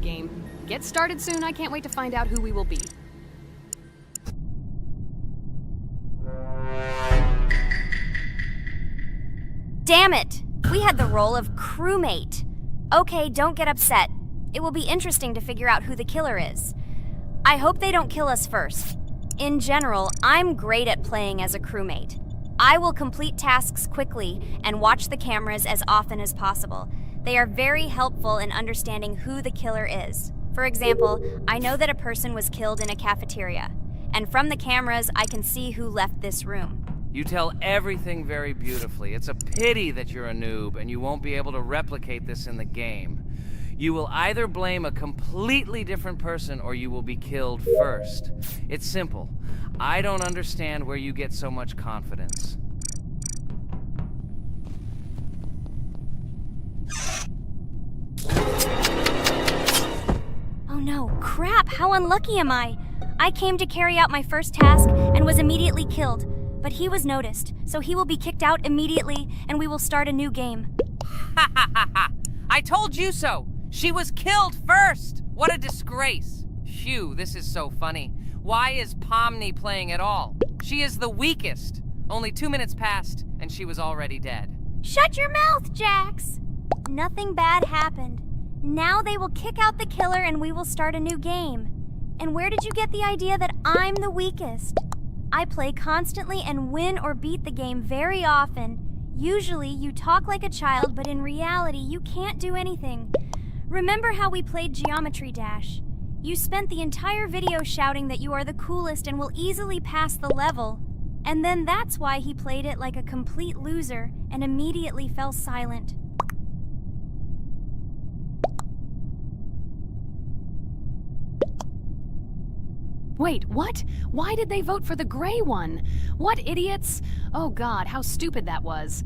game. Get started soon, I can't wait to find out who we will be. Damn it! We had the role of crewmate. Okay, don't get upset. It will be interesting to figure out who the killer is. I hope they don't kill us first. In general, I'm great at playing as a crewmate. I will complete tasks quickly and watch the cameras as often as possible. They are very helpful in understanding who the killer is. For example, I know that a person was killed in a cafeteria, and from the cameras, I can see who left this room. You tell everything very beautifully. It's a pity that you're a noob and you won't be able to replicate this in the game. You will either blame a completely different person or you will be killed first. It's simple. I don't understand where you get so much confidence. Oh no, crap, how unlucky am I? I came to carry out my first task and was immediately killed. But he was noticed, so he will be kicked out immediately, and we will start a new game. Ha ha ha ha! I told you so! She was killed first! What a disgrace! Phew, this is so funny. Why is Pomni playing at all? She is the weakest. Only 2 minutes passed, and she was already dead. Shut your mouth, Jax! Nothing bad happened. Now they will kick out the killer, and we will start a new game. And where did you get the idea that I'm the weakest? I play constantly and win or beat the game very often. Usually, you talk like a child, but in reality, you can't do anything. Remember how we played Geometry Dash? You spent the entire video shouting that you are the coolest and will easily pass the level. And then that's why he played it like a complete loser and immediately fell silent. Wait, what? Why did they vote for the gray one? What idiots? Oh god, how stupid that was.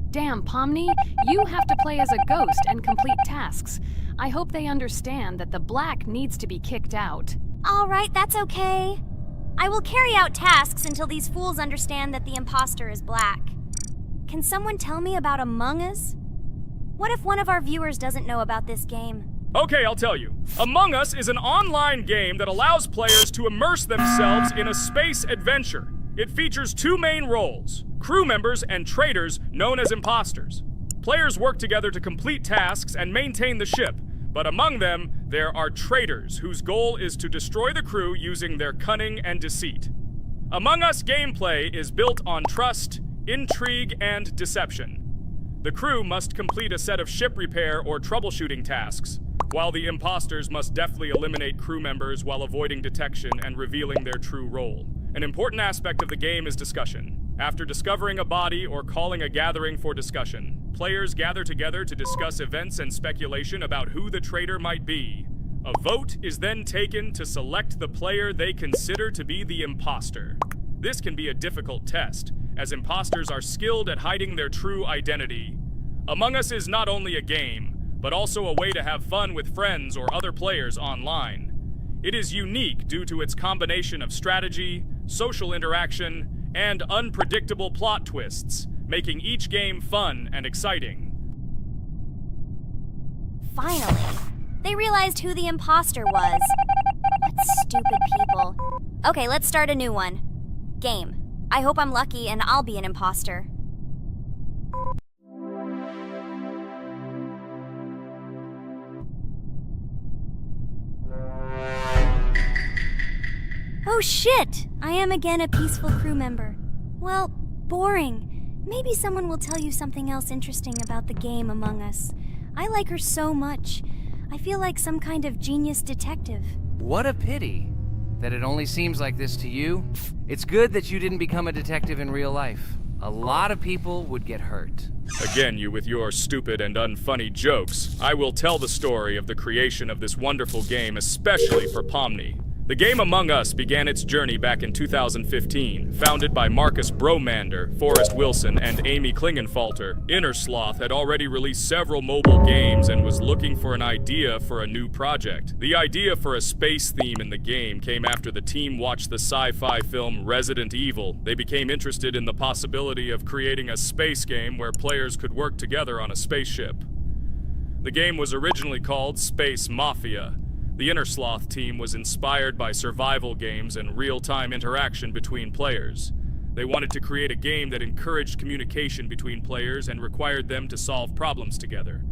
Damn, Pomni, you have to play as a ghost and complete tasks. I hope they understand that the black needs to be kicked out. All right, that's okay. I will carry out tasks until these fools understand that the imposter is black. Can someone tell me about Among Us? What if one of our viewers doesn't know about this game? Okay, I'll tell you. Among Us is an online game that allows players to immerse themselves in a space adventure. It features 2 main roles, crew members and traitors known as imposters. Players work together to complete tasks and maintain the ship, but among them, there are traitors whose goal is to destroy the crew using their cunning and deceit. Among Us gameplay is built on trust, intrigue, and deception. The crew must complete a set of ship repair or troubleshooting tasks, while the imposters must deftly eliminate crew members while avoiding detection and revealing their true role. An important aspect of the game is discussion. After discovering a body or calling a gathering for discussion, players gather together to discuss events and speculation about who the traitor might be. A vote is then taken to select the player they consider to be the imposter. This can be a difficult test, as imposters are skilled at hiding their true identity. Among Us is not only a game, but also a way to have fun with friends or other players online. It is unique due to its combination of strategy, social interaction, and unpredictable plot twists, making each game fun and exciting. Finally, they realized who the imposter was. What stupid people. Okay, let's start a new one. Game. I hope I'm lucky and I'll be an imposter. Oh shit! I am again a peaceful crew member. Well, boring. Maybe someone will tell you something else interesting about the game Among Us. I like her so much. I feel like some kind of genius detective. What a pity that it only seems like this to you. It's good that you didn't become a detective in real life. A lot of people would get hurt. Again, you with your stupid and unfunny jokes. I will tell the story of the creation of this wonderful game, especially for Pomni. The game Among Us began its journey back in 2015. Founded by Marcus Bromander, Forrest Wilson, and Amy Klingenfalter, Innersloth had already released several mobile games and was looking for an idea for a new project. The idea for a space theme in the game came after the team watched the sci-fi film Resident Evil. They became interested in the possibility of creating a space game where players could work together on a spaceship. The game was originally called Space Mafia, The Inner Sloth team was inspired by survival games and real-time interaction between players. They wanted to create a game that encouraged communication between players and required them to solve problems together.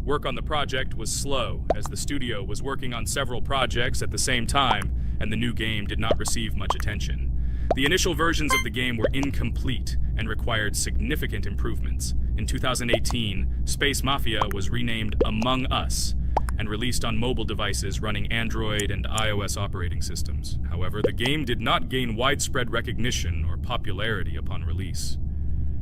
Work on the project was slow, as the studio was working on several projects at the same time, and the new game did not receive much attention. The initial versions of the game were incomplete and required significant improvements. In 2018, Space Mafia was renamed Among Us and released on mobile devices running Android and iOS operating systems. However, the game did not gain widespread recognition or popularity upon release.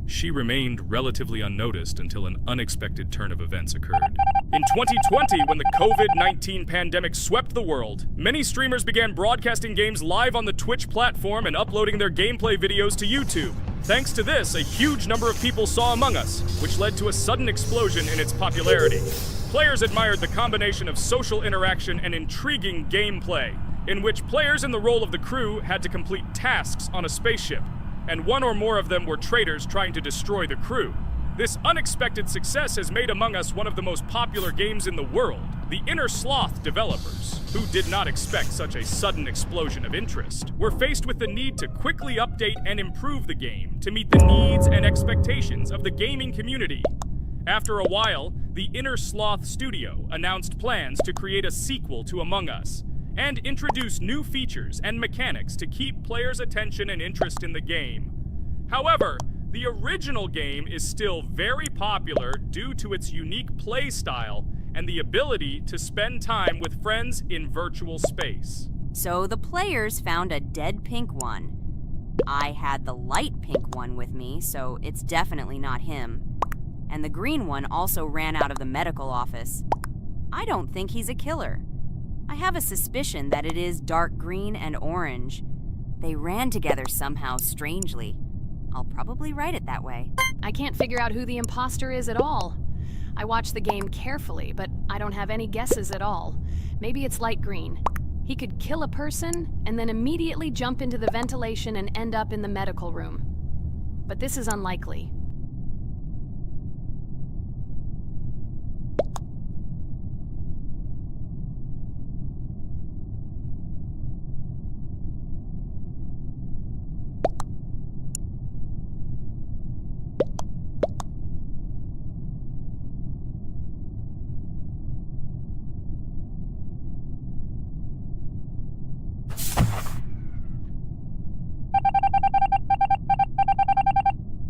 She remained relatively unnoticed until an unexpected turn of events occurred. In 2020, when the COVID-19 pandemic swept the world, many streamers began broadcasting games live on the Twitch platform and uploading their gameplay videos to YouTube. Thanks to this, a huge number of people saw Among Us, which led to a sudden explosion in its popularity. Players admired the combination of social interaction and intriguing gameplay, in which players in the role of the crew had to complete tasks on a spaceship, and one or more of them were traitors trying to destroy the crew. This unexpected success has made Among Us one of the most popular games in the world. The Inner Sloth developers, who did not expect such a sudden explosion of interest, were faced with the need to quickly update and improve the game to meet the needs and expectations of the gaming community. After a while, the Inner Sloth studio announced plans to create a sequel to Among Us and introduce new features and mechanics to keep players' attention and interest in the game. However, the original game is still very popular due to its unique play style and the ability to spend time with friends in virtual space. So the players found a dead pink one. I had the light pink one with me, so it's definitely not him. And the green one also ran out of the medical office. I don't think he's a killer. I have a suspicion that it is dark green and orange. They ran together somehow strangely. I'll probably write it that way. I can't figure out who the imposter is at all. I watched the game carefully, but I don't have any guesses at all. Maybe it's light green. He could kill a person and then immediately jump into the ventilation and end up in the medical room. But this is unlikely.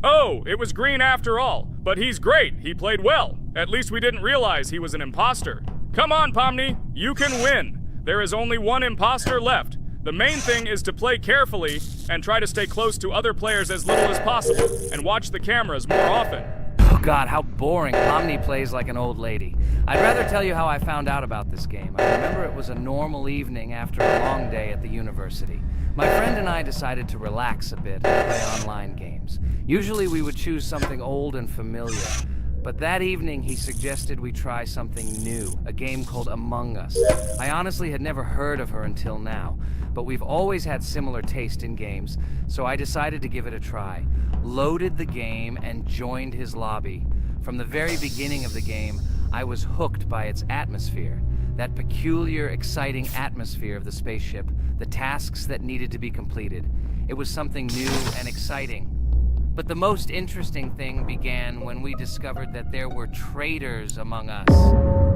Oh, it was green after all, but he's great. He played well. At least we didn't realize he was an imposter. Come on, Pomni, you can win. There is only one imposter left. The main thing is to play carefully and try to stay close to other players as little as possible and watch the cameras more often. Oh God, how boring. Pomni plays like an old lady. I'd rather tell you how I found out about this game. I remember it was a normal evening after a long day at the university. My friend and I decided to relax a bit and play online games. Usually we would choose something old and familiar, but that evening he suggested we try something new, a game called Among Us. I honestly had never heard of her until now, but we've always had similar taste in games, so I decided to give it a try. Loaded the game and joined his lobby. From the very beginning of the game, I was hooked by its atmosphere. That peculiar, exciting atmosphere of the spaceship, the tasks that needed to be completed. It was something new and exciting. But the most interesting thing began when we discovered that there were traitors among us.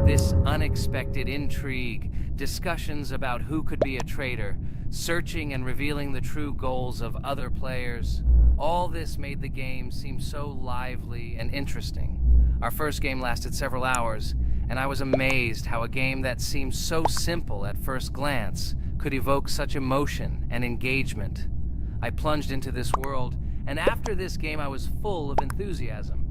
This unexpected intrigue, discussions about who could be a traitor, searching and revealing the true goals of other players. All this made the game seem so lively and interesting. Our first game lasted several hours, and I was amazed how a game that seemed so simple at first glance could evoke such emotion and engagement. I plunged into this world, and after this game I was full of enthusiasm.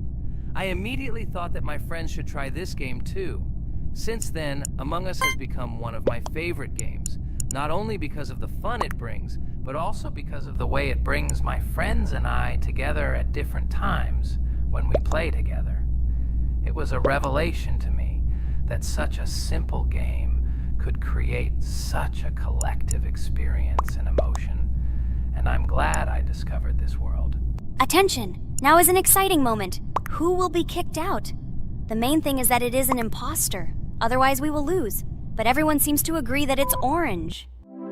I immediately thought that my friends should try this game too. Since then, Among Us has become one of my favorite games, not only because of the fun it brings, but also because of the way it brings my friends and I together at different times when we play together. It was a revelation to me that such a simple game could create such a collective experience and emotion. And I'm glad I discovered this world. Attention! Now is an exciting moment. Who will be kicked out? The main thing is that it is an imposter. Otherwise, we will lose. but everyone seems to agree that it's orange.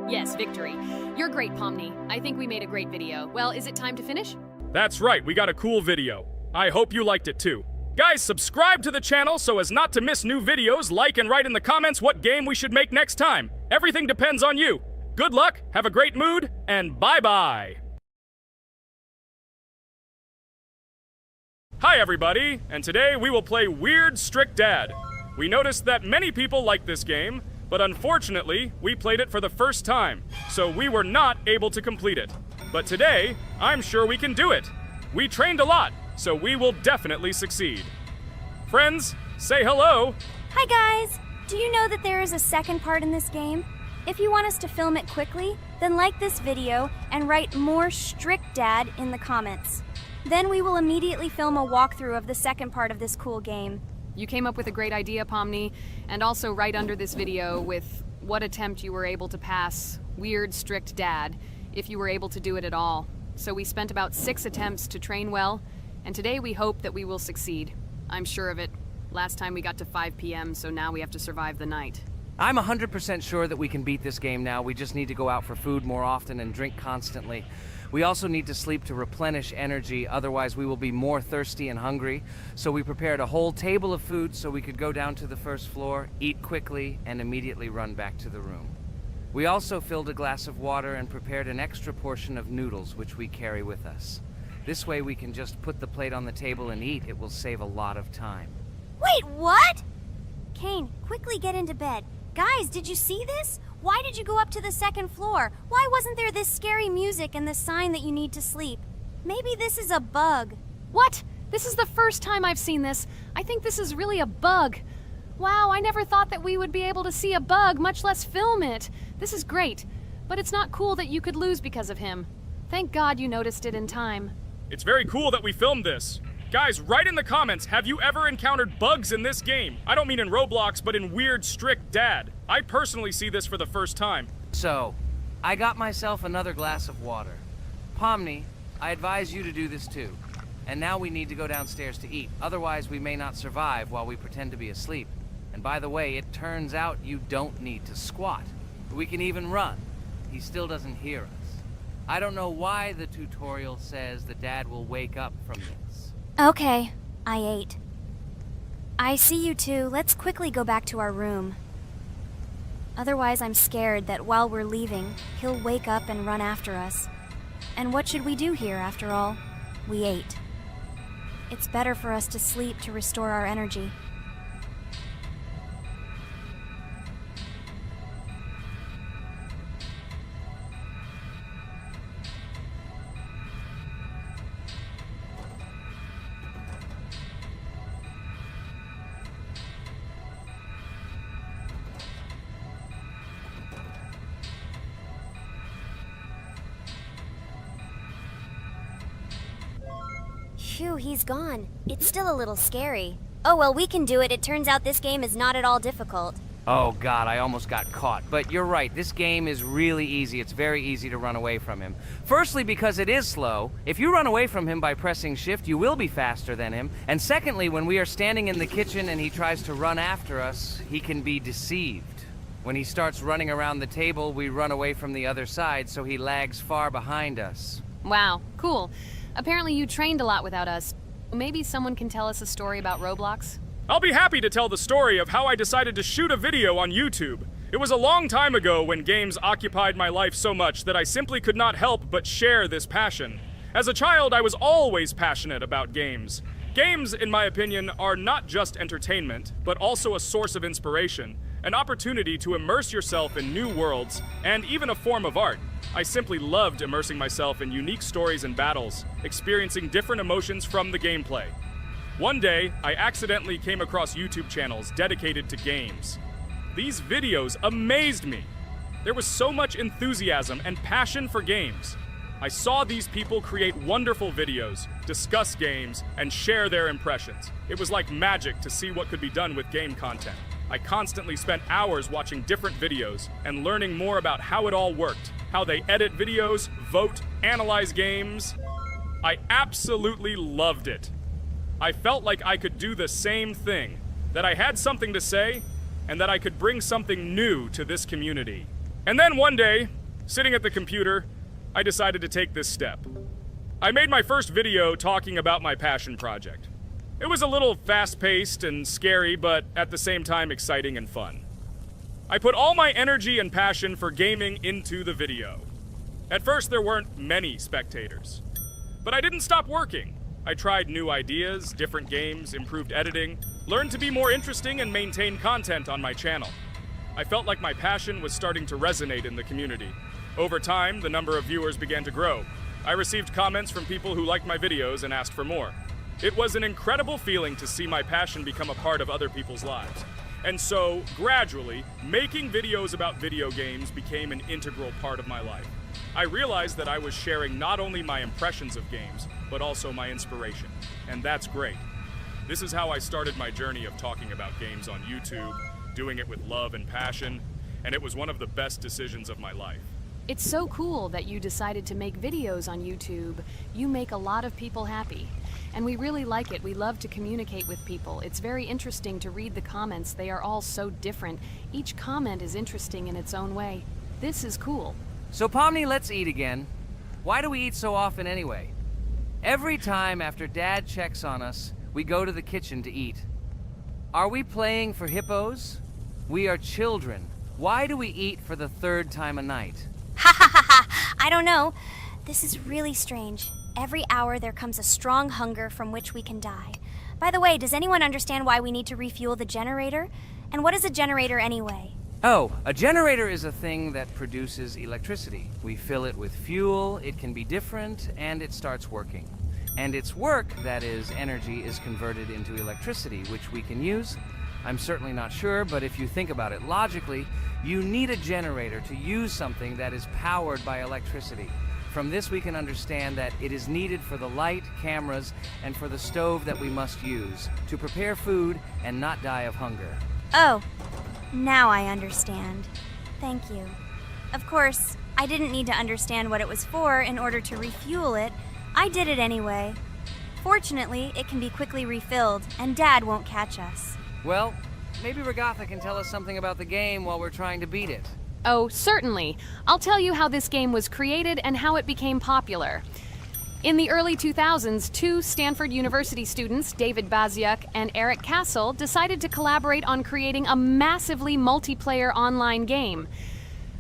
Yes, victory. You're great, Pomni. I think we made a great video. Well, is it time to finish? That's right, we got a cool video. I hope you liked it too. Guys, subscribe to the channel so as not to miss new videos, like and write in the comments what game we should make next time. Everything depends on you. Good luck, have a great mood, and bye-bye. Hi everybody, and today we will play Weird Strict Dad. We noticed that many people like this game, but unfortunately, we played it for the first time, so we were not able to complete it. But today, I'm sure we can do it. We trained a lot, so we will definitely succeed. Friends, say hello. Hi guys! Do you know that there is a second part in this game? If you want us to film it quickly, then like this video and write more Strict Dad in the comments. Then we will immediately film a walkthrough of the second part of this cool game. You came up with a great idea, Pomni, and also right under this video with what attempt you were able to pass Weird Strict Dad, if you were able to do it at all. So we spent about 6 attempts to train well, and today we hope that we will succeed. I'm sure of it. Last time we got to 5 p.m., so now we have to survive the night. I'm 100% sure that we can beat this game now. We just need to go out for food more often and drink constantly. We also need to sleep to replenish energy, otherwise we will be more thirsty and hungry. So we prepared a whole table of food so we could go down to the first floor, eat quickly, and immediately run back to the room. We also filled a glass of water and prepared an extra portion of noodles, which we carry with us. This way we can just put the plate on the table and eat. It will save a lot of time. Wait, what? Kane, quickly get into bed. Guys, did you see this? Why did you go up to the second floor? Why wasn't there this scary music and the sign that you need to sleep? Maybe this is a bug. What? This is the first time I've seen this. I think this is really a bug. Wow, I never thought that we would be able to see a bug, much less film it. This is great, but it's not cool that you could lose because of him. Thank God you noticed it in time. It's very cool that we filmed this. Guys, write in the comments, have you ever encountered bugs in this game? I don't mean in Roblox, but in Weird Strict Dad. I personally see this for the first time. So, I got myself another glass of water. Pomni, I advise you to do this too. And now we need to go downstairs to eat. Otherwise, we may not survive while we pretend to be asleep. And by the way, it turns out you don't need to squat. We can even run. He still doesn't hear us. I don't know why the tutorial says that Dad will wake up from this. Okay, I ate. I see you two. Let's quickly go back to our room. Otherwise, I'm scared that while we're leaving, he'll wake up and run after us. And what should we do here, after all? We ate. It's better for us to sleep to restore our energy. Phew, he's gone. It's still a little scary. Oh well, we can do it. It turns out this game is not at all difficult. Oh God, I almost got caught. But you're right, this game is really easy. It's very easy to run away from him. Firstly, because it is slow. If you run away from him by pressing shift, you will be faster than him. And secondly, when we are standing in the kitchen and he tries to run after us, he can be deceived. When he starts running around the table, we run away from the other side, so he lags far behind us. Wow, cool. Apparently you trained a lot without us. Maybe someone can tell us a story about Roblox? I'll be happy to tell the story of how I decided to shoot a video on YouTube. It was a long time ago when games occupied my life so much that I simply could not help but share this passion. As a child, I was always passionate about games. Games, in my opinion, are not just entertainment, but also a source of inspiration, an opportunity to immerse yourself in new worlds, and even a form of art. I simply loved immersing myself in unique stories and battles, experiencing different emotions from the gameplay. One day, I accidentally came across YouTube channels dedicated to games. These videos amazed me. There was so much enthusiasm and passion for games. I saw these people create wonderful videos, discuss games, and share their impressions. It was like magic to see what could be done with game content. I constantly spent hours watching different videos and learning more about how it all worked, how they edit videos, vote, analyze games. I absolutely loved it. I felt like I could do the same thing, that I had something to say, and that I could bring something new to this community. And then one day, sitting at the computer, I decided to take this step. I made my first video talking about my passion project. It was a little fast-paced and scary, but at the same time exciting and fun. I put all my energy and passion for gaming into the video. At first, there weren't many spectators. But I didn't stop working. I tried new ideas, different games, improved editing, learned to be more interesting, and maintain content on my channel. I felt like my passion was starting to resonate in the community. Over time, the number of viewers began to grow. I received comments from people who liked my videos and asked for more. It was an incredible feeling to see my passion become a part of other people's lives. And so, gradually, making videos about video games became an integral part of my life. I realized that I was sharing not only my impressions of games, but also my inspiration. And that's great. This is how I started my journey of talking about games on YouTube, doing it with love and passion, and it was one of the best decisions of my life. It's so cool that you decided to make videos on YouTube. You make a lot of people happy. And we really like it. We love to communicate with people. It's very interesting to read the comments. They are all so different. Each comment is interesting in its own way. This is cool. So Pomni, let's eat again. Why do we eat so often anyway? Every time after Dad checks on us, we go to the kitchen to eat. Are we playing for hippos? We are children. Why do we eat for the third time a night? Ha ha ha ha! I don't know. This is really strange. Every hour there comes a strong hunger from which we can die. By the way, does anyone understand why we need to refuel the generator? And what is a generator anyway? Oh, a generator is a thing that produces electricity. We fill it with fuel, it can be different, and it starts working. And its work, that is, energy, is converted into electricity, which we can use. I'm certainly not sure, but if you think about it logically, you need a generator to use something that is powered by electricity. From this we can understand that it is needed for the light, cameras, and for the stove that we must use, to prepare food and not die of hunger. Oh, now I understand. Thank you. Of course, I didn't need to understand what it was for in order to refuel it. I did it anyway. Fortunately, it can be quickly refilled, and Dad won't catch us. Well, maybe Regatha can tell us something about the game while we're trying to beat it. Oh, certainly. I'll tell you how this game was created and how it became popular. In the early 2000s, two Stanford University students, David Baziuk and Eric Castle, decided to collaborate on creating a massively multiplayer online game.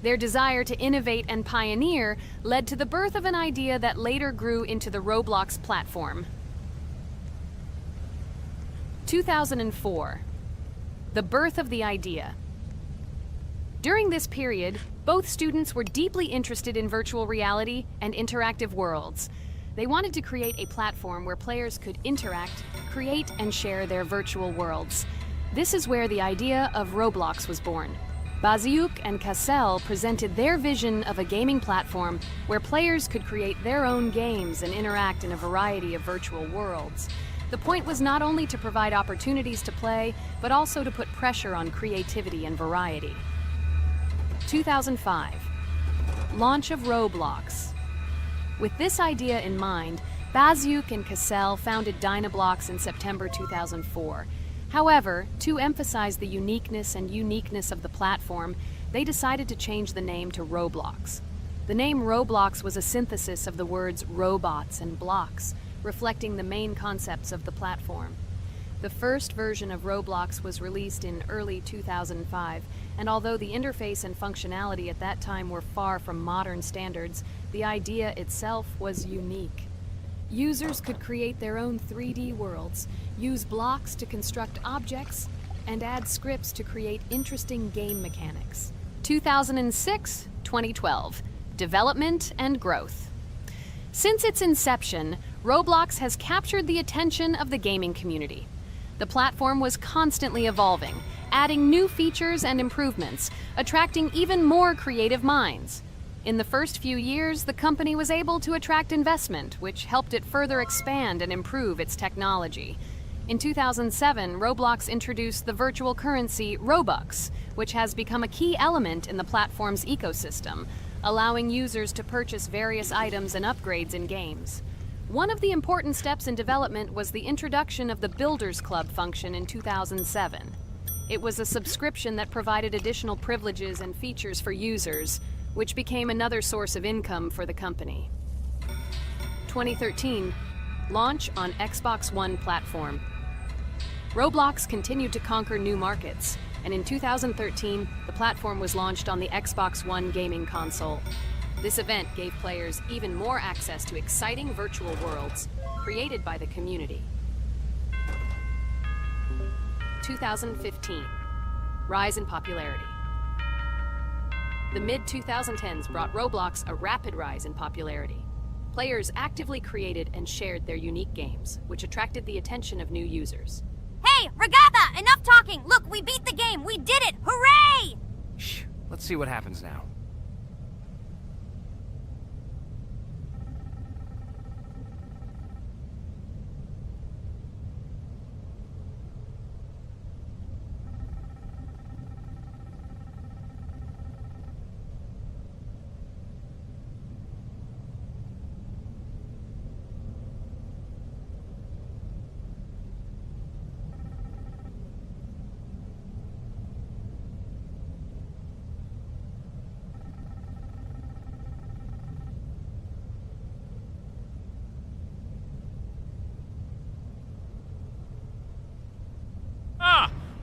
Their desire to innovate and pioneer led to the birth of an idea that later grew into the Roblox platform. 2004. The birth of the idea. During this period, both students were deeply interested in virtual reality and interactive worlds. They wanted to create a platform where players could interact, create, and share their virtual worlds. This is where the idea of Roblox was born. Baziuk and Cassell presented their vision of a gaming platform where players could create their own games and interact in a variety of virtual worlds. The point was not only to provide opportunities to play, but also to put pressure on creativity and variety. 2005. Launch of Roblox. With this idea in mind, Baziuk and Cassell founded Dynablocks in September 2004. However, to emphasize the uniqueness of the platform, they decided to change the name to Roblox. The name Roblox was a synthesis of the words robots and blocks, reflecting the main concepts of the platform. The first version of Roblox was released in early 2005, and although the interface and functionality at that time were far from modern standards, the idea itself was unique. Users could create their own 3D worlds, use blocks to construct objects, and add scripts to create interesting game mechanics. 2006-2012. Development and growth. Since its inception, Roblox has captured the attention of the gaming community. The platform was constantly evolving, adding new features and improvements, attracting even more creative minds. In the first few years, the company was able to attract investment, which helped it further expand and improve its technology. In 2007, Roblox introduced the virtual currency Robux, which has become a key element in the platform's ecosystem, allowing users to purchase various items and upgrades in games. One of the important steps in development was the introduction of the Builders Club function in 2007. It was a subscription that provided additional privileges and features for users, which became another source of income for the company. 2013, launch on Xbox One platform. Roblox continued to conquer new markets, and in 2013, the platform was launched on the Xbox One gaming console. This event gave players even more access to exciting virtual worlds created by the community. 2015, rise in popularity. The mid-2010s brought Roblox a rapid rise in popularity. Players actively created and shared their unique games, which attracted the attention of new users. Hey, Regatha, enough talking! Look, we beat the game! We did it! Hooray! Shh, let's see what happens now.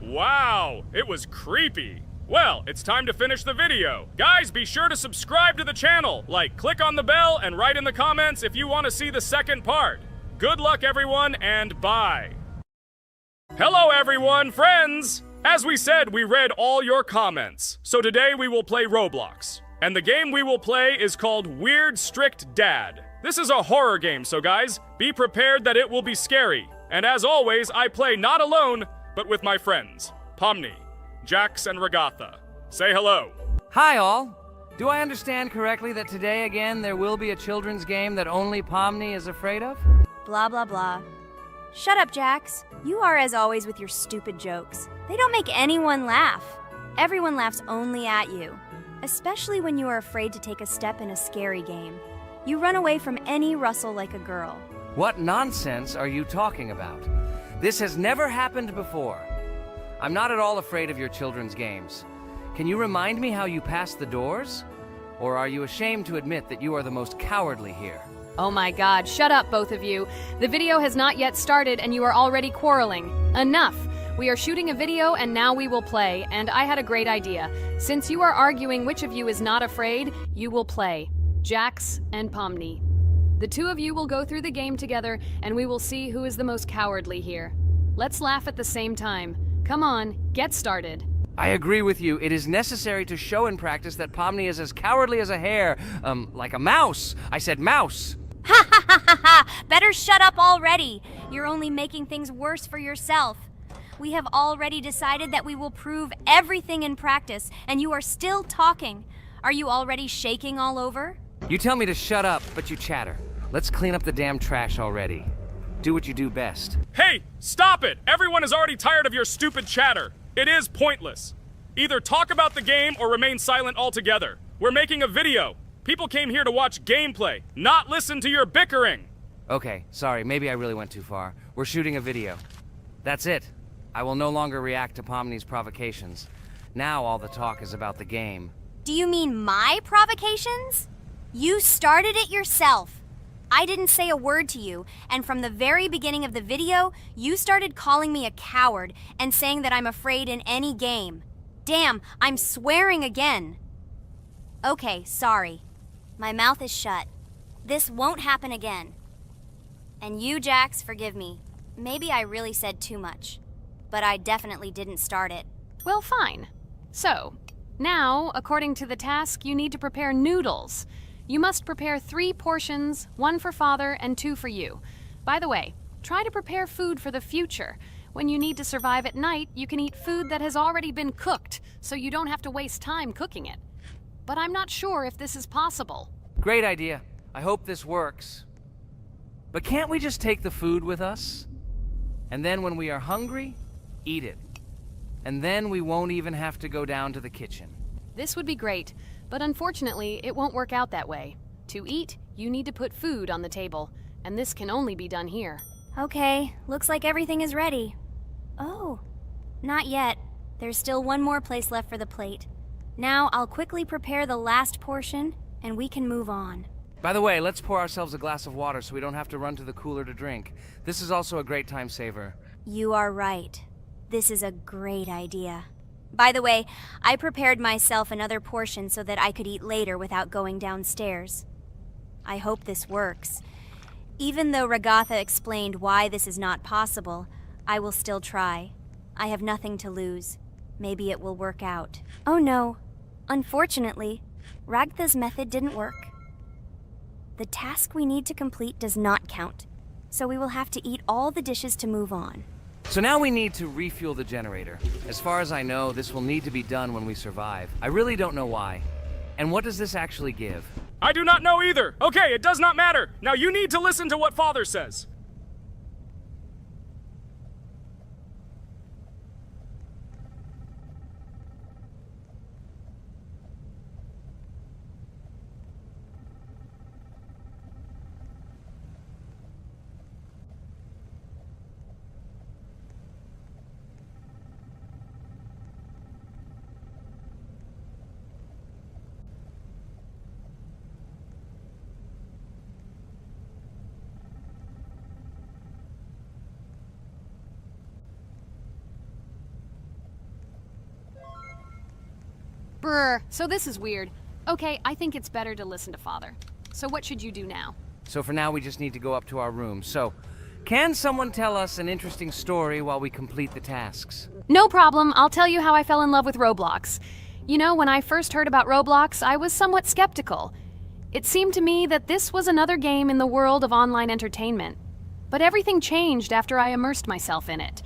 Wow, it was creepy. Well, it's time to finish the video. Guys, be sure to subscribe to the channel. Click on the bell and write in the comments if you want to see the second part. Good luck, everyone, and bye. Hello, everyone, friends! As we said, we read all your comments. So today we will play Roblox. And the game we will play is called Weird Strict Dad. This is a horror game, so guys, be prepared that it will be scary. And as always, I play not alone, but with my friends, Pomni, Jax, and Regatha. Say hello. Hi, all. Do I understand correctly that today again there will be a children's game that only Pomni is afraid of? Blah, blah, blah. Shut up, Jax. You are as always with your stupid jokes. They don't make anyone laugh. Everyone laughs only at you, especially when you are afraid to take a step in a scary game. You run away from any rustle like a girl. What nonsense are you talking about? This has never happened before. I'm not at all afraid of your children's games. Can you remind me how you passed the doors? Or are you ashamed to admit that you are the most cowardly here? Oh my God, shut up, both of you. The video has not yet started and you are already quarreling. Enough! We are shooting a video and now we will play, and I had a great idea. Since you are arguing which of you is not afraid, you will play. Jax and Pomni. The two of you will go through the game together and we will see who is the most cowardly here. Let's laugh at the same time. Come on, get started. I agree with you. It is necessary to show in practice that Pomni is as cowardly as a hare. Like a mouse. I said mouse. Ha ha ha ha ha! Better shut up already. You're only making things worse for yourself. We have already decided that we will prove everything in practice, and you are still talking. Are you already shaking all over? You tell me to shut up, but you chatter. Let's clean up the damn trash already. Do what you do best. Hey, stop it! Everyone is already tired of your stupid chatter. It is pointless. Either talk about the game or remain silent altogether. We're making a video. People came here to watch gameplay, not listen to your bickering. Okay, sorry, maybe I really went too far. We're shooting a video. That's it. I will no longer react to Pomni's provocations. Now all the talk is about the game. Do you mean my provocations? You started it yourself. I didn't say a word to you, and from the very beginning of the video, you started calling me a coward and saying that I'm afraid in any game. Damn, I'm swearing again. Okay, sorry. My mouth is shut. This won't happen again. And you, Jax, forgive me. Maybe I really said too much, but I definitely didn't start it. Well, fine. So, now, according to the task, you need to prepare noodles. You must prepare 3 portions, 1 for father and 2 for you. By the way, try to prepare food for the future. When you need to survive at night, you can eat food that has already been cooked, so you don't have to waste time cooking it. But I'm not sure if this is possible. Great idea. I hope this works. But can't we just take the food with us? And then when we are hungry, eat it. And then we won't even have to go down to the kitchen. This would be great, but unfortunately, it won't work out that way. To eat, you need to put food on the table, and this can only be done here. Okay, looks like everything is ready. Oh, not yet. There's still one more place left for the plate. Now I'll quickly prepare the last portion, and we can move on. By the way, let's pour ourselves a glass of water so we don't have to run to the cooler to drink. This is also a great time saver. You are right. This is a great idea. By the way, I prepared myself another portion so that I could eat later without going downstairs. I hope this works. Even though Ragatha explained why this is not possible, I will still try. I have nothing to lose. Maybe it will work out. Oh no. Unfortunately, Ragatha's method didn't work. The task we need to complete does not count, so we will have to eat all the dishes to move on. So now we need to refuel the generator. As far as I know, this will need to be done when we survive. I really don't know why. And what does this actually give? I do not know either. Okay, it does not matter. Now you need to listen to what Father says. Brr, so this is weird. Okay, I think it's better to listen to Father. So what should you do now? So for now, we just need to go up to our room. So, can someone tell us an interesting story while we complete the tasks? No problem, I'll tell you how I fell in love with Roblox. You know, when I first heard about Roblox, I was somewhat skeptical. It seemed to me that this was another game in the world of online entertainment. But everything changed after I immersed myself in it.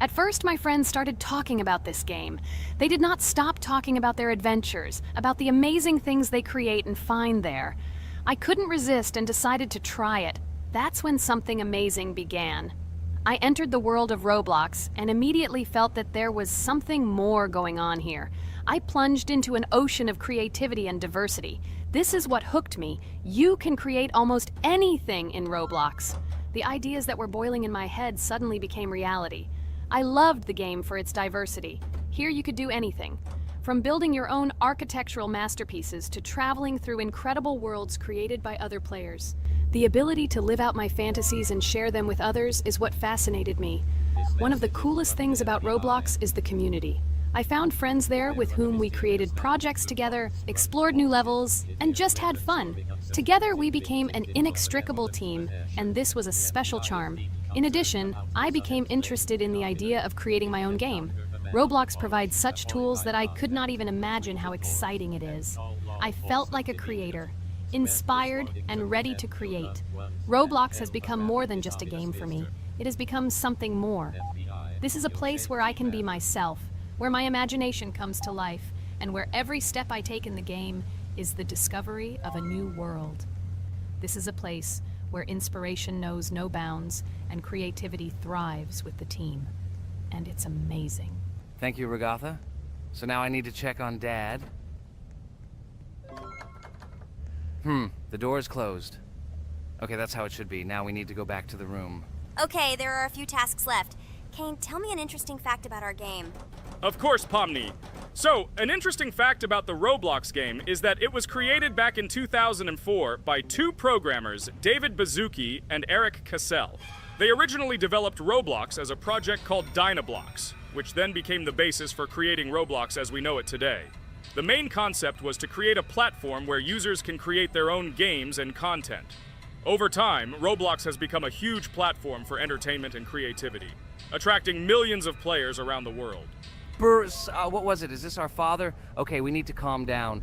At first, my friends started talking about this game. They did not stop talking about their adventures, about the amazing things they create and find there. I couldn't resist and decided to try it. That's when something amazing began. I entered the world of Roblox and immediately felt that there was something more going on here. I plunged into an ocean of creativity and diversity. This is what hooked me. You can create almost anything in Roblox. The ideas that were boiling in my head suddenly became reality. I loved the game for its diversity. Here you could do anything. From building your own architectural masterpieces to traveling through incredible worlds created by other players. The ability to live out my fantasies and share them with others is what fascinated me. One of the coolest things about Roblox is the community. I found friends there with whom we created projects together, explored new levels, and just had fun. Together we became an inextricable team, and this was a special charm. In addition, I became interested in the idea of creating my own game. Roblox provides such tools that I could not even imagine how exciting it is. I felt like a creator, inspired and ready to create. Roblox has become more than just a game for me. It has become something more. This is a place where I can be myself, where my imagination comes to life, and where every step I take in the game is the discovery of a new world. This is a place where inspiration knows no bounds and creativity thrives with the team. And it's amazing. Thank you, Ragatha. So now I need to check on Dad. The door is closed. Okay, that's how it should be. Now we need to go back to the room. Okay, there are a few tasks left. Kane, tell me an interesting fact about our game. Of course, Pomni. So, an interesting fact about the Roblox game is that it was created back in 2004 by two programmers, David Bazuki and Eric Cassell. They originally developed Roblox as a project called Dynablocks, which then became the basis for creating Roblox as we know it today. The main concept was to create a platform where users can create their own games and content. Over time, Roblox has become a huge platform for entertainment and creativity, attracting millions of players around the world. What was it? Is this our father? Okay, we need to calm down.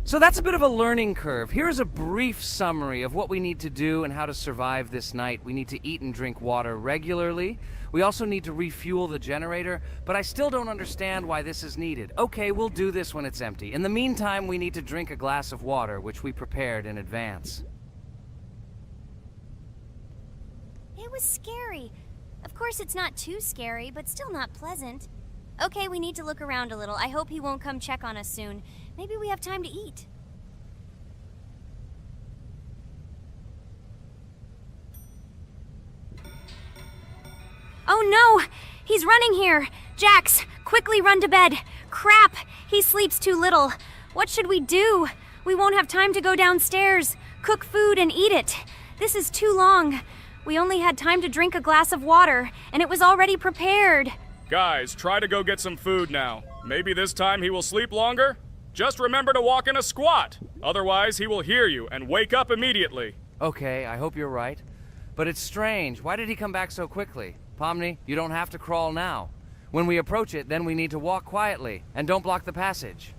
So that's a bit of a learning curve. Here's a brief summary of what we need to do and how to survive this night. We need to eat and drink water regularly. We also need to refuel the generator, but I still don't understand why this is needed. Okay, we'll do this when it's empty. In the meantime, we need to drink a glass of water, which we prepared in advance. It was scary. Of course, it's not too scary, but still not pleasant. Okay, we need to look around a little. I hope he won't come check on us soon. Maybe we have time to eat. Oh no! He's running here! Jax, quickly run to bed. Crap, he sleeps too little. What should we do? We won't have time to go downstairs, cook food, and eat it. This is too long. We only had time to drink a glass of water, and it was already prepared. Guys, try to go get some food now. Maybe this time he will sleep longer? Just remember to walk in a squat. Otherwise, he will hear you and wake up immediately. Okay, I hope you're right. But it's strange. Why did he come back so quickly? Pomni, you don't have to crawl now. When we approach it, then we need to walk quietly. And don't block the passage.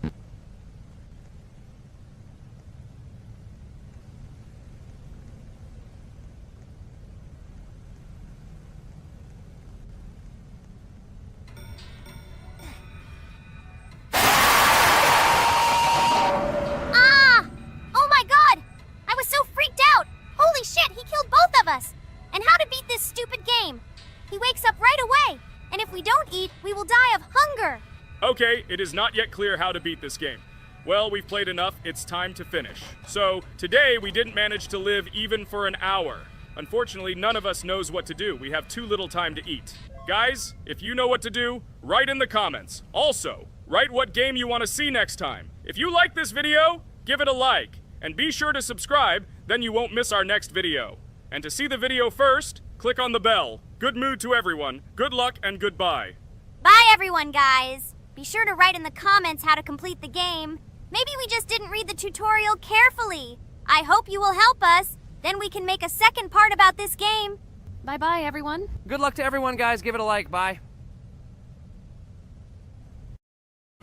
And how to beat this stupid game. He wakes up right away, and if we don't eat, we will die of hunger. Okay, it is not yet clear how to beat this game. Well, we've played enough, it's time to finish. So, today we didn't manage to live even for an hour. Unfortunately, none of us knows what to do. We have too little time to eat. Guys, if you know what to do, write in the comments. Also, write what game you want to see next time. If you like this video, give it a like. And be sure to subscribe, then you won't miss our next video. And to see the video first, click on the bell. Good mood to everyone, good luck, and goodbye. Bye everyone, guys. Be sure to write in the comments how to complete the game. Maybe we just didn't read the tutorial carefully. I hope you will help us. Then we can make a second part about this game. Bye-bye, everyone. Good luck to everyone, guys. Give it a like. Bye.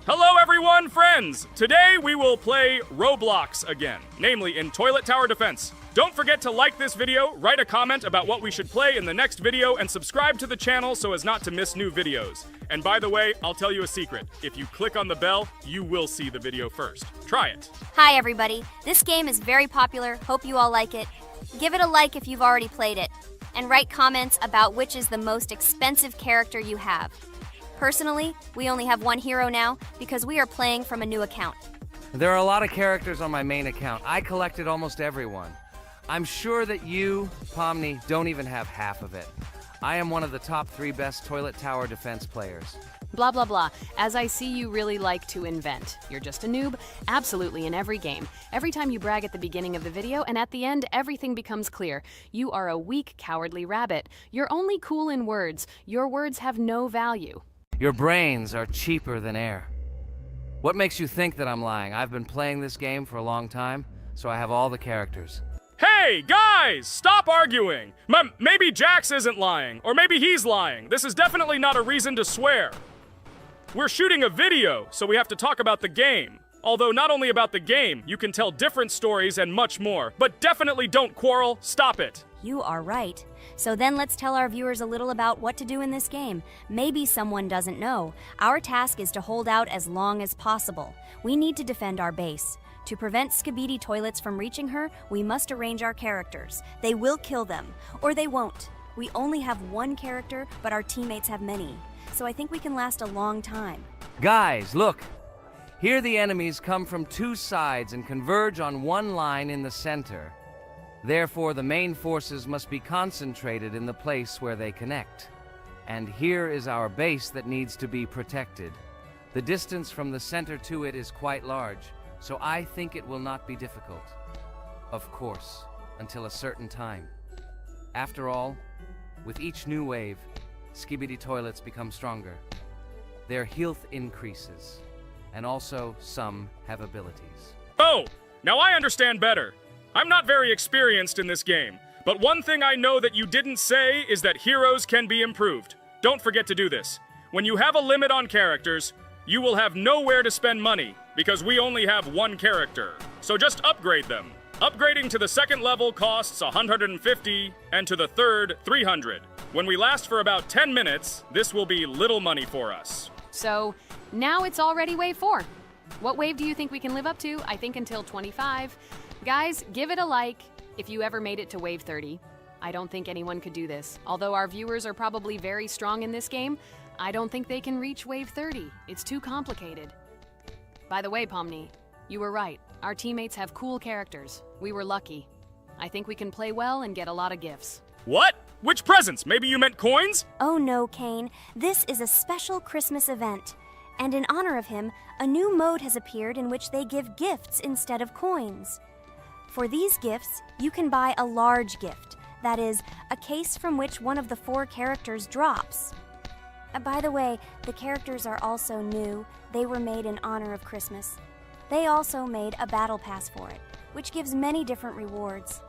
Hello everyone, friends! Today we will play Roblox again, namely in Toilet Tower Defense. Don't forget to like this video, write a comment about what we should play in the next video, and subscribe to the channel so as not to miss new videos. And by the way, I'll tell you a secret. If you click on the bell, you will see the video first. Try it. Hi everybody. This game is very popular. Hope you all like it. Give it a like if you've already played it. And write comments about which is the most expensive character you have. Personally, we only have one hero now because we are playing from a new account. There are a lot of characters on my main account. I collected almost everyone. I'm sure that you, Pomni, don't even have half of it. I am one of the top 3 best Toilet Tower Defense players. Blah, blah, blah. As I see you really like to invent. You're just a noob? Absolutely, in every game. Every time you brag at the beginning of the video, and at the end, everything becomes clear. You are a weak, cowardly rabbit. You're only cool in words. Your words have no value. Your brains are cheaper than air. What makes you think that I'm lying? I've been playing this game for a long time, so I have all the characters. Hey, guys! Stop arguing! Maybe Jax isn't lying, or maybe he's lying. This is definitely not a reason to swear. We're shooting a video, so we have to talk about the game. Although not only about the game, you can tell different stories and much more. But definitely don't quarrel. Stop it. You are right. So then let's tell our viewers a little about what to do in this game. Maybe someone doesn't know. Our task is to hold out as long as possible. We need to defend our base. To prevent Skibidi Toilets from reaching her, we must arrange our characters. They will kill them, or they won't. We only have one character, but our teammates have many. So I think we can last a long time. Guys, look! Here the enemies come from 2 sides and converge on one line in the center. Therefore, the main forces must be concentrated in the place where they connect. And here is our base that needs to be protected. The distance from the center to it is quite large, so I think it will not be difficult. Of course, until a certain time. After all, with each new wave, Skibidi Toilets become stronger. Their health increases, and also some have abilities. Oh, now I understand better. I'm not very experienced in this game, but one thing I know that you didn't say is that heroes can be improved. Don't forget to do this. When you have a limit on characters, you will have nowhere to spend money, because we only have one character. So just upgrade them. Upgrading to the 2nd level costs 150, and to the 3rd, 300. When we last for about 10 minutes, this will be little money for us. So, now it's already wave 4. What wave do you think we can live up to? I think until 25. Guys, give it a like if you ever made it to wave 30. I don't think anyone could do this. Although our viewers are probably very strong in this game, I don't think they can reach wave 30. It's too complicated. By the way, Pomni, you were right. Our teammates have cool characters. We were lucky. I think we can play well and get a lot of gifts. What? Which presents? Maybe you meant coins? Oh no, Kane. This is a special Christmas event. And in honor of him, a new mode has appeared in which they give gifts instead of coins. For these gifts, you can buy a large gift. That is, a case from which one of the 4 characters drops. By the way, the characters are also new. They were made in honor of Christmas. They also made a battle pass for it, which gives many different rewards.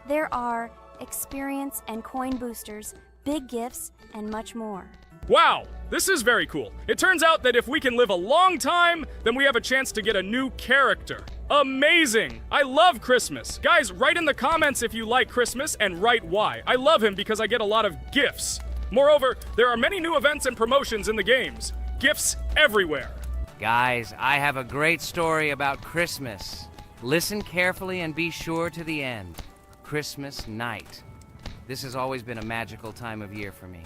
There are experience and coin boosters, big gifts, and much more. Wow, this is very cool. It turns out that if we can live a long time, then we have a chance to get a new character. Amazing! I love Christmas. Guys, write in the comments if you like Christmas and write why. I love him because I get a lot of gifts. Moreover, there are many new events and promotions in the games. Gifts everywhere. Guys, I have a great story about Christmas. Listen carefully and be sure to the end. Christmas night. This has always been a magical time of year for me.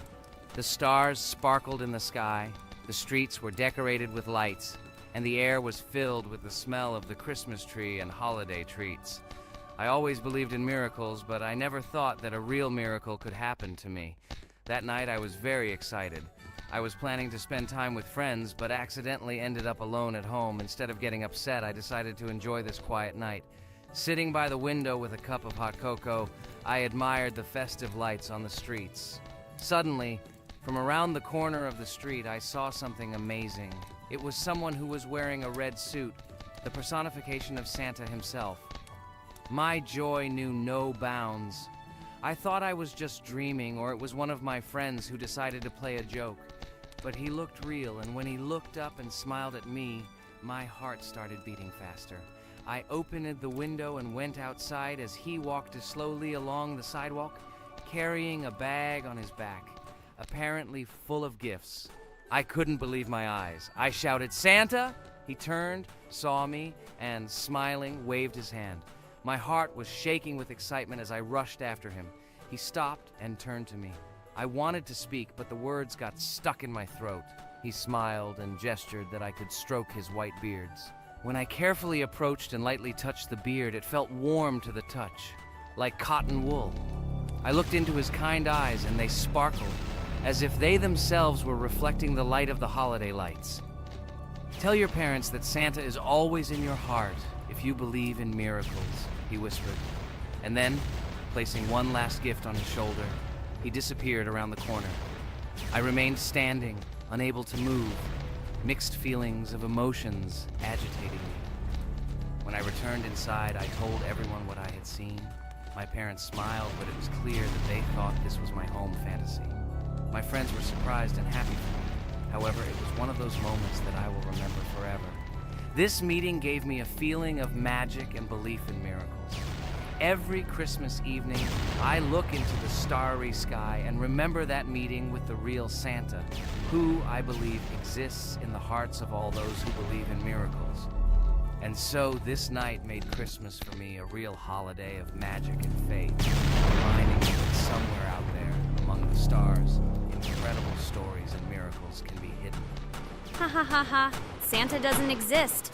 The stars sparkled in the sky, the streets were decorated with lights, and the air was filled with the smell of the Christmas tree and holiday treats. I always believed in miracles, but I never thought that a real miracle could happen to me. That night I was very excited. I was planning to spend time with friends, but accidentally ended up alone at home. Instead of getting upset, I decided to enjoy this quiet night. Sitting by the window with a cup of hot cocoa, I admired the festive lights on the streets. Suddenly, from around the corner of the street, I saw something amazing. It was someone who was wearing a red suit, the personification of Santa himself. My joy knew no bounds. I thought I was just dreaming, or it was one of my friends who decided to play a joke. But he looked real, and when he looked up and smiled at me, my heart started beating faster. I opened the window and went outside as he walked slowly along the sidewalk, carrying a bag on his back, apparently full of gifts. I couldn't believe my eyes. I shouted, "Santa!" He turned, saw me, and smiling, waved his hand. My heart was shaking with excitement as I rushed after him. He stopped and turned to me. I wanted to speak, but the words got stuck in my throat. He smiled and gestured that I could stroke his white beards. When I carefully approached and lightly touched the beard, it felt warm to the touch, like cotton wool. I looked into his kind eyes, and they sparkled, as if they themselves were reflecting the light of the holiday lights. Tell your parents that Santa is always in your heart if you believe in miracles, he whispered. And then, placing one last gift on his shoulder, he disappeared around the corner. I remained standing, unable to move, mixed feelings of emotions agitating me. When I returned inside, I told everyone what I had seen. My parents smiled, but it was clear that they thought this was my home fantasy. My friends were surprised and happy for me. However, it was one of those moments that I will remember forever. This meeting gave me a feeling of magic and belief in miracles. Every Christmas evening, I look into the starry sky and remember that meeting with the real Santa, who, I believe, exists in the hearts of all those who believe in miracles. And so this night made Christmas for me a real holiday of magic and faith, reminding me that somewhere out there, among the stars, incredible stories and miracles can be hidden. Ha ha ha ha. Santa doesn't exist.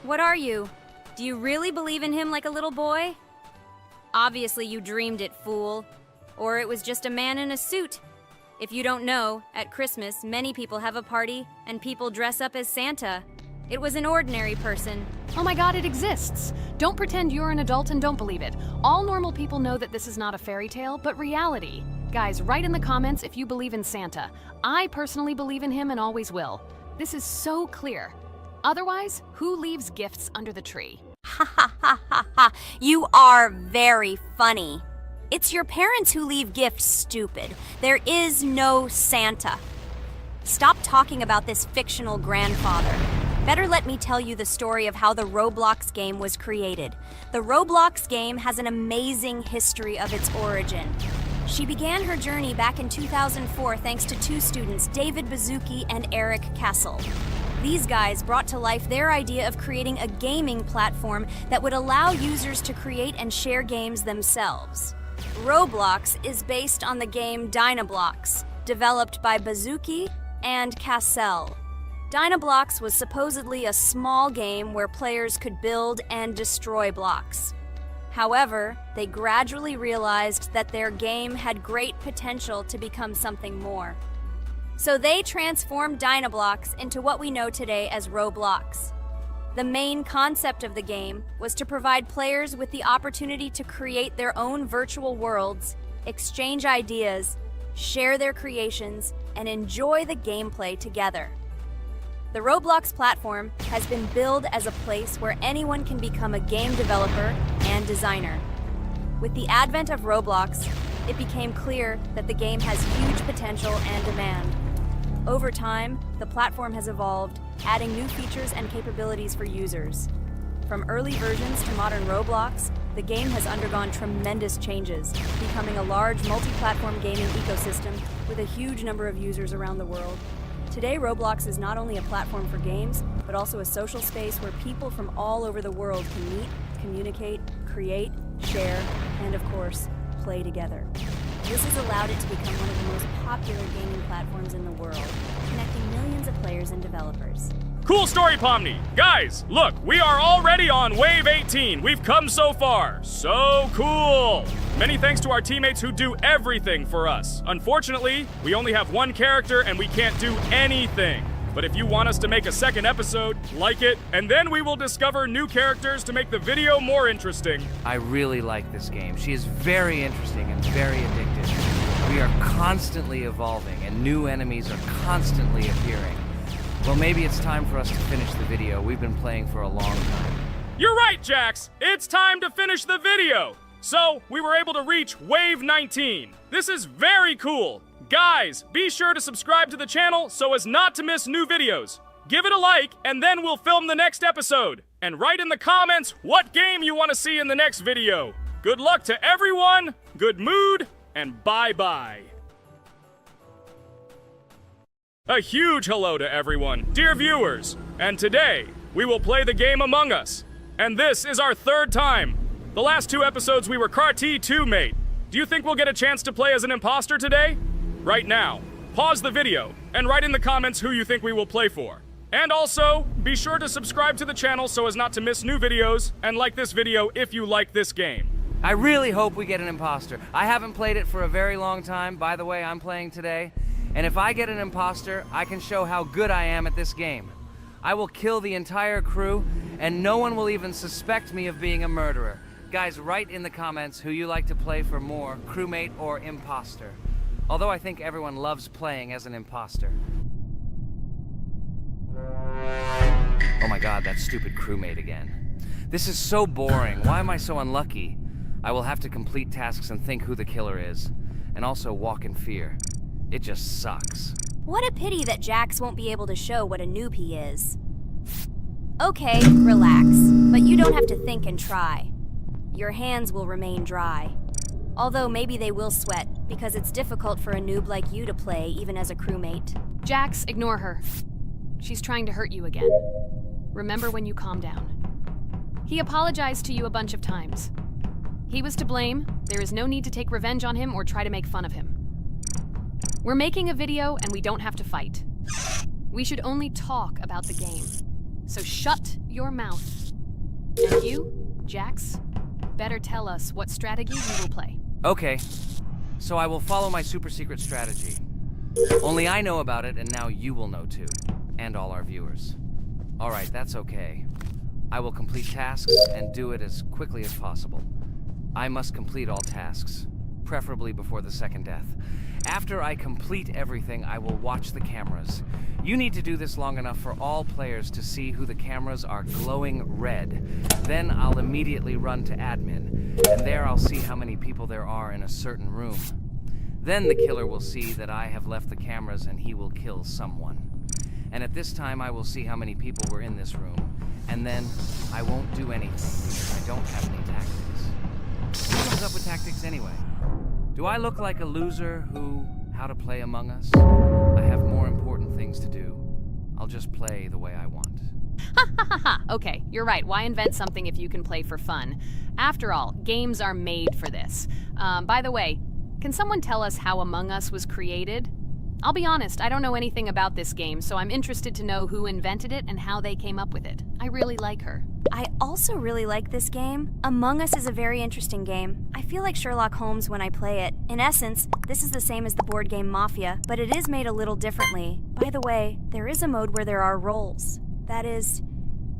What are you? Do you really believe in him like a little boy? Obviously you dreamed it, fool. Or it was just a man in a suit. If you don't know, at Christmas, many people have a party and people dress up as Santa. It was an ordinary person. Oh my god, it exists! Don't pretend you're an adult and don't believe it. All normal people know that this is not a fairy tale, but reality. Guys, write in the comments if you believe in Santa. I personally believe in him and always will. This is so clear. Otherwise, who leaves gifts under the tree? Ha ha ha ha ha. You are very funny. It's your parents who leave gifts, stupid. There is no Santa. Stop talking about this fictional grandfather. Better let me tell you the story of how the Roblox game was created. The Roblox game has an amazing history of its origin. She began her journey back in 2004 thanks to 2 students, David Bazuki and Eric Castle. These guys brought to life their idea of creating a gaming platform that would allow users to create and share games themselves. Roblox is based on the game Dynablox, developed by Bazuki and Cassell. Dynablox was supposedly a small game where players could build and destroy blocks. However, they gradually realized that their game had great potential to become something more. So they transformed Dinoblocks into what we know today as Roblox. The main concept of the game was to provide players with the opportunity to create their own virtual worlds, exchange ideas, share their creations, and enjoy the gameplay together. The Roblox platform has been billed as a place where anyone can become a game developer and designer. With the advent of Roblox, it became clear that the game has huge potential and demand. Over time, the platform has evolved, adding new features and capabilities for users. From early versions to modern Roblox, the game has undergone tremendous changes, becoming a large multi-platform gaming ecosystem with a huge number of users around the world. Today, Roblox is not only a platform for games, but also a social space where people from all over the world can meet, communicate, create, share, and of course, play together. This has allowed it to become one of the most popular gaming platforms in the world, connecting millions of players and developers. Cool story, Pomni. Guys, look, we are already on Wave 18. We've come so far. So cool. Many thanks to our teammates who do everything for us. Unfortunately, we only have one character and we can't do anything. But if you want us to make a second episode, like it, and then we will discover new characters to make the video more interesting. I really like this game. She is very interesting and very addictive. We are constantly evolving and new enemies are constantly appearing. Well, maybe it's time for us to finish the video. We've been playing for a long time. You're right, Jax. It's time to finish the video. So, we were able to reach Wave 19. This is very cool. Guys, be sure to subscribe to the channel so as not to miss new videos. Give it a like, and then we'll film the next episode. And write in the comments what game you want to see in the next video. Good luck to everyone, good mood, and bye-bye. A huge hello to everyone, dear viewers. And today, we will play the game Among Us. And this is our third time. The last two episodes we were CAR-T 2-mate. Do you think we'll get a chance to play as an imposter today? Right now, pause the video and write in the comments who you think we will play for. And also, be sure to subscribe to the channel so as not to miss new videos, and like this video if you like this game. I really hope we get an imposter. I haven't played it for a very long time. By the way, I'm playing today. And if I get an imposter, I can show how good I am at this game. I will kill the entire crew, and no one will even suspect me of being a murderer. Guys, write in the comments who you like to play for more, crewmate or imposter. Although I think everyone loves playing as an imposter. Oh my god, that stupid crewmate again. This is so boring. Why am I so unlucky? I will have to complete tasks and think who the killer is, and also walk in fear. It just sucks. What a pity that Jax won't be able to show what a noob he is. Okay, relax, but you don't have to think and try. Your hands will remain dry. Although maybe they will sweat, because it's difficult for a noob like you to play, even as a crewmate. Jax, ignore her. She's trying to hurt you again. Remember when you calm down. He apologized to you a bunch of times. He was to blame. There is no need to take revenge on him or try to make fun of him. We're making a video and we don't have to fight. We should only talk about the game. So shut your mouth. And you, Jax, better tell us what strategy you will play. Okay, so I will follow my super secret strategy. Only I know about it, and now you will know too. And all our viewers. Alright, that's okay. I will complete tasks and do it as quickly as possible. I must complete all tasks, preferably before the second death. After I complete everything, I will watch the cameras. You need to do this long enough for all players to see who the cameras are glowing red. Then I'll immediately run to admin, and there I'll see how many people there are in a certain room. Then the killer will see that I have left the cameras and he will kill someone. And at this time I will see how many people were in this room. And then I won't do anything because I don't have any tactics. Who comes up with tactics anyway? Do I look like a loser who, how to play Among Us? I have more important things to do. I'll just play the way I want. Ha ha ha ha! Okay, you're right. Why invent something if you can play for fun? After all, games are made for this. By the way, can someone tell us how Among Us was created? I'll be honest, I don't know anything about this game, so I'm interested to know who invented it and how they came up with it. I really like her. I also really like this game. Among Us is a very interesting game. I feel like Sherlock Holmes when I play it. In essence, this is the same as the board game Mafia, but it is made a little differently. By the way, there is a mode where there are roles. That is,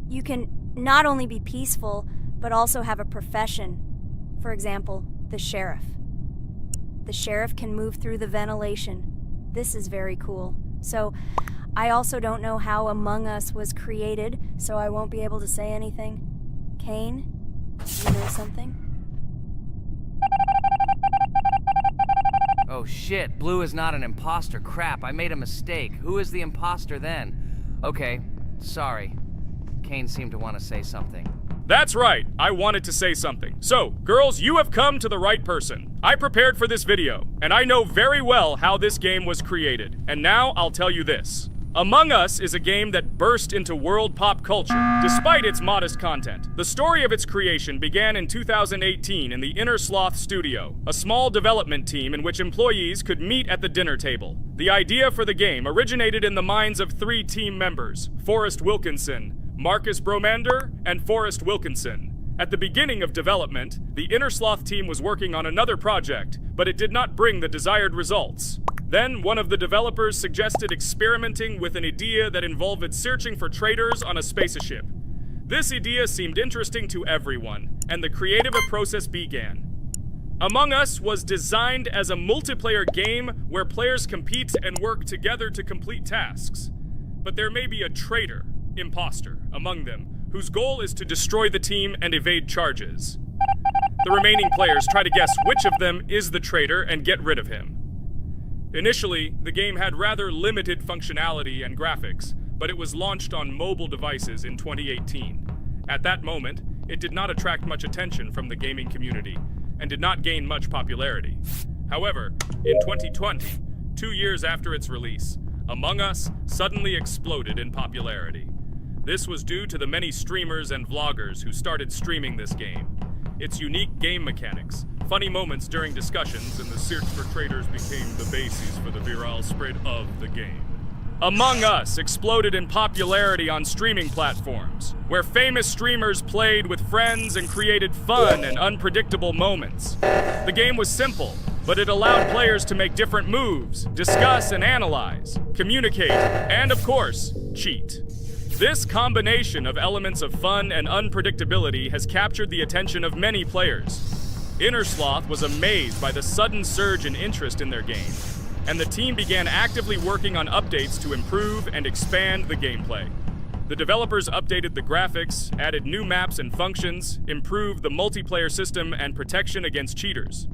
you can not only be peaceful, but also have a profession. For example, the sheriff. The sheriff can move through the ventilation. This is very cool. So, I also don't know how Among Us was created, so I won't be able to say anything. Kane, you know something? Oh shit, Blue is not an imposter. Crap, I made a mistake. Who is the imposter then? Okay, sorry. Kane seemed to want to say something. That's right, I wanted to say something. So, girls, you have come to the right person. I prepared for this video, and I know very well how this game was created. And now I'll tell you this. Among Us is a game that burst into world pop culture, despite its modest content. The story of its creation began in 2018 in the Inner Sloth Studio, a small development team in which employees could meet at the dinner table. The idea for the game originated in the minds of 3 team members, Forrest Wilkinson, Marcus Bromander, and Forrest Wilkinson. At the beginning of development, the Inner Sloth team was working on another project, but it did not bring the desired results. Then, one of the developers suggested experimenting with an idea that involved searching for traitors on a spaceship. This idea seemed interesting to everyone, and the creative process began. Among Us was designed as a multiplayer game where players compete and work together to complete tasks. But there may be a traitor, imposter, among them, whose goal is to destroy the team and evade charges. The remaining players try to guess which of them is the traitor and get rid of him. Initially, the game had rather limited functionality and graphics, but it was launched on mobile devices in 2018. At that moment, it did not attract much attention from the gaming community, and did not gain much popularity. However, in 2020, 2 years after its release, Among Us suddenly exploded in popularity. This was due to the many streamers and vloggers who started streaming this game. Its unique game mechanics, funny moments during discussions, and the search for traitors became the basis for the viral spread of the game. Among Us exploded in popularity on streaming platforms, where famous streamers played with friends and created fun and unpredictable moments. The game was simple, but it allowed players to make different moves, discuss and analyze, communicate, and of course, cheat. This combination of elements of fun and unpredictability has captured the attention of many players. Inner Sloth was amazed by the sudden surge in interest in their game, and the team began actively working on updates to improve and expand the gameplay. The developers updated the graphics, added new maps and functions, improved the multiplayer system and protection against cheaters.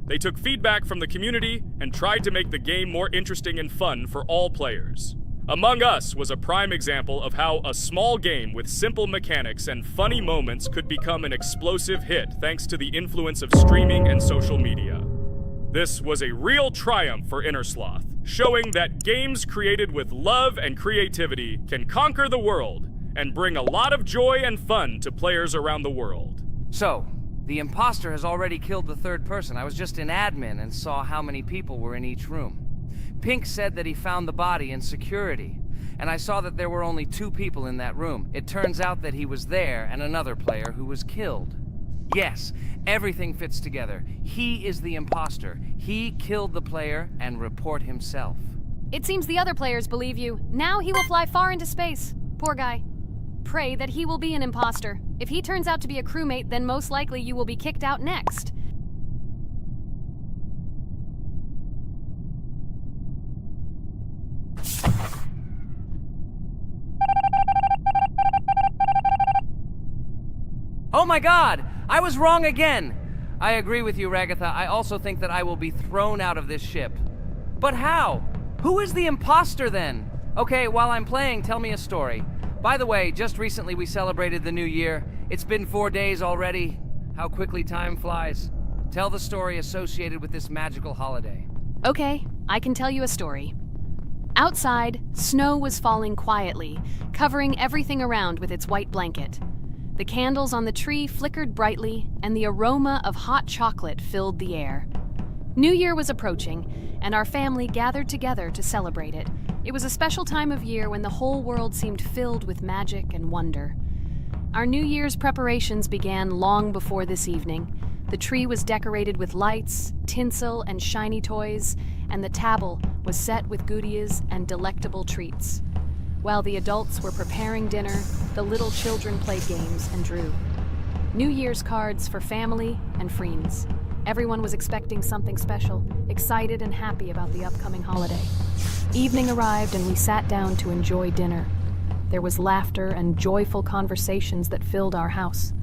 They took feedback from the community and tried to make the game more interesting and fun for all players. Among Us was a prime example of how a small game with simple mechanics and funny moments could become an explosive hit thanks to the influence of streaming and social media. This was a real triumph for Inner Sloth, showing that games created with love and creativity can conquer the world and bring a lot of joy and fun to players around the world. So, the imposter has already killed the 3rd person. I was just in admin and saw how many people were in each room. Pink said that he found the body in security, and I saw that there were only 2 people in that room. It turns out that he was there and another player who was killed. Yes, everything fits together. He is the imposter. He killed the player and report himself. It seems the other players believe you. Now he will fly far into space. Poor guy. Pray that he will be an imposter. If he turns out to be a crewmate, then most likely you will be kicked out next. Oh my god! I was wrong again! I agree with you, Ragatha. I also think that I will be thrown out of this ship. But how? Who is the imposter then? Okay, while I'm playing, tell me a story. By the way, just recently we celebrated the new year. It's been 4 days already. How quickly time flies. Tell the story associated with this magical holiday. Okay, I can tell you a story. Outside, snow was falling quietly, covering everything around with its white blanket. The candles on the tree flickered brightly, and the aroma of hot chocolate filled the air. New Year was approaching, and our family gathered together to celebrate it. It was a special time of year when the whole world seemed filled with magic and wonder. Our New Year's preparations began long before this evening. The tree was decorated with lights, tinsel, and shiny toys, and the table was set with goodies and delectable treats. While the adults were preparing dinner, the little children played games and drew. New Year's cards for family and friends. Everyone was expecting something special, excited and happy about the upcoming holiday. Evening arrived and we sat down to enjoy dinner. There was laughter and joyful conversations that filled our house.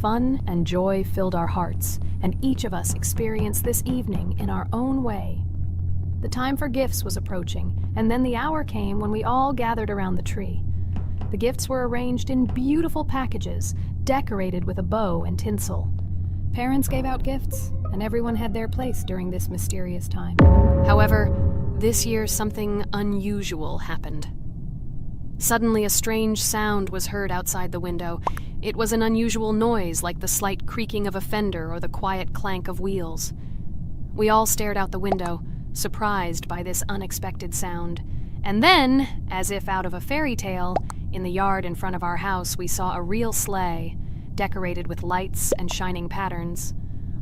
Fun and joy filled our hearts, and each of us experienced this evening in our own way. The time for gifts was approaching, and then the hour came when we all gathered around the tree. The gifts were arranged in beautiful packages, decorated with a bow and tinsel. Parents gave out gifts, and everyone had their place during this mysterious time. However, this year something unusual happened. Suddenly a strange sound was heard outside the window. It was an unusual noise, like the slight creaking of a fender or the quiet clank of wheels. We all stared out the window, surprised by this unexpected sound. And then, as if out of a fairy tale, in the yard in front of our house we saw a real sleigh, decorated with lights and shining patterns.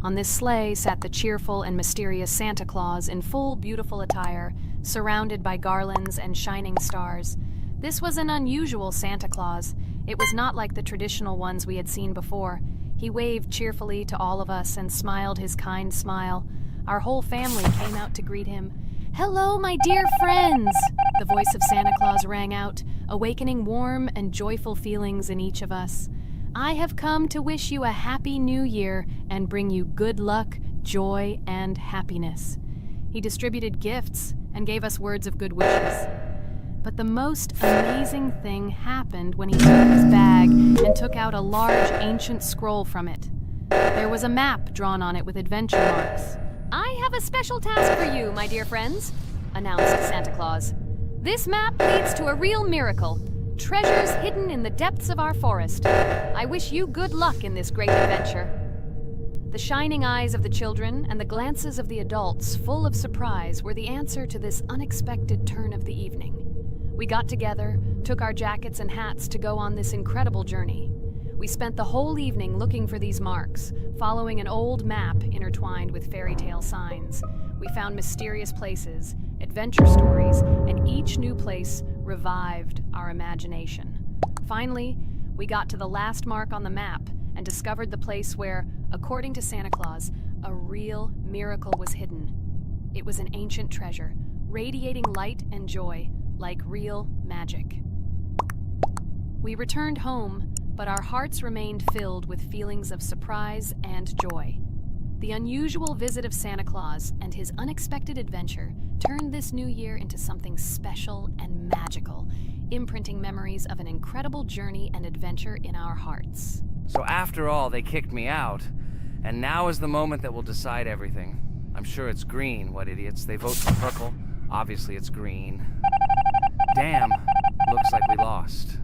On this sleigh sat the cheerful and mysterious Santa Claus in full beautiful attire, surrounded by garlands and shining stars. This was an unusual Santa Claus. It was not like the traditional ones we had seen before. He waved cheerfully to all of us and smiled his kind smile. Our whole family came out to greet him. "Hello, my dear friends!" The voice of Santa Claus rang out, awakening warm and joyful feelings in each of us. "I have come to wish you a happy new year and bring you good luck, joy, and happiness." He distributed gifts and gave us words of good wishes. But the most amazing thing happened when he took his bag and took out a large ancient scroll from it. There was a map drawn on it with adventure marks. "I have a special task for you, my dear friends," announced Santa Claus. "This map leads to a real miracle. Treasures hidden in the depths of our forest. I wish you good luck in this great adventure." The shining eyes of the children and the glances of the adults, full of surprise, were the answer to this unexpected turn of the evening. We got together, took our jackets and hats to go on this incredible journey. We spent the whole evening looking for these marks, following an old map intertwined with fairy tale signs. We found mysterious places, adventure stories, and each new place revived our imagination. Finally, we got to the last mark on the map and discovered the place where, according to Santa Claus, a real miracle was hidden. It was an ancient treasure, radiating light and joy, like real magic. We returned home, but our hearts remained filled with feelings of surprise and joy. The unusual visit of Santa Claus and his unexpected adventure turned this new year into something special and magical, imprinting memories of an incredible journey and adventure in our hearts. So after all, they kicked me out, and now is the moment that will decide everything. I'm sure it's green, what idiots. They vote for purple. Obviously it's green. Damn, looks like we lost.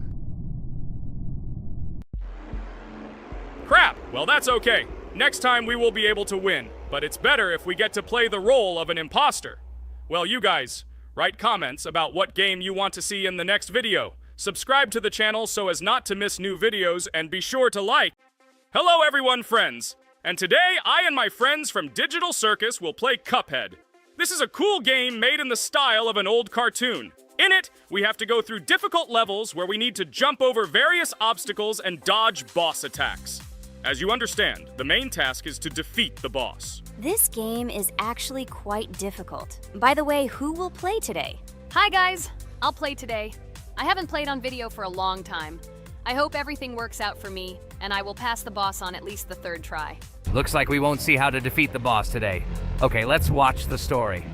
Crap! Well, that's okay. Next time we will be able to win, but it's better if we get to play the role of an imposter. Well, you guys, write comments about what game you want to see in the next video. Subscribe to the channel so as not to miss new videos, and be sure to like. Hello everyone, friends! And today, I and my friends from Digital Circus will play Cuphead. This is a cool game made in the style of an old cartoon. In it, we have to go through difficult levels where we need to jump over various obstacles and dodge boss attacks. As you understand, the main task is to defeat the boss. This game is actually quite difficult. By the way, who will play today? Hi guys, I'll play today. I haven't played on video for a long time. I hope everything works out for me, and I will pass the boss on at least the third try. Looks like we won't see how to defeat the boss today. Okay, let's watch the story.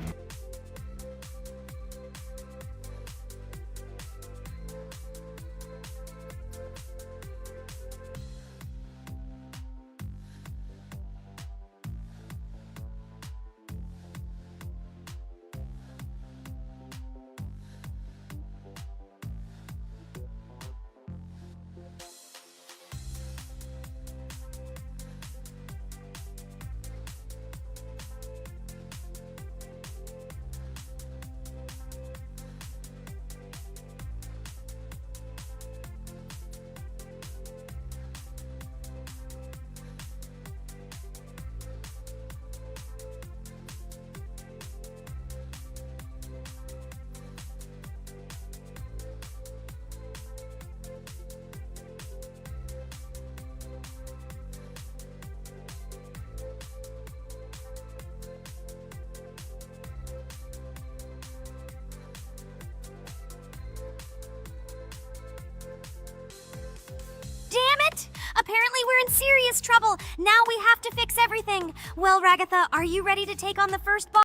Apparently we're in serious trouble. Now we have to fix everything. Well, Ragatha, are you ready to take on the first boss?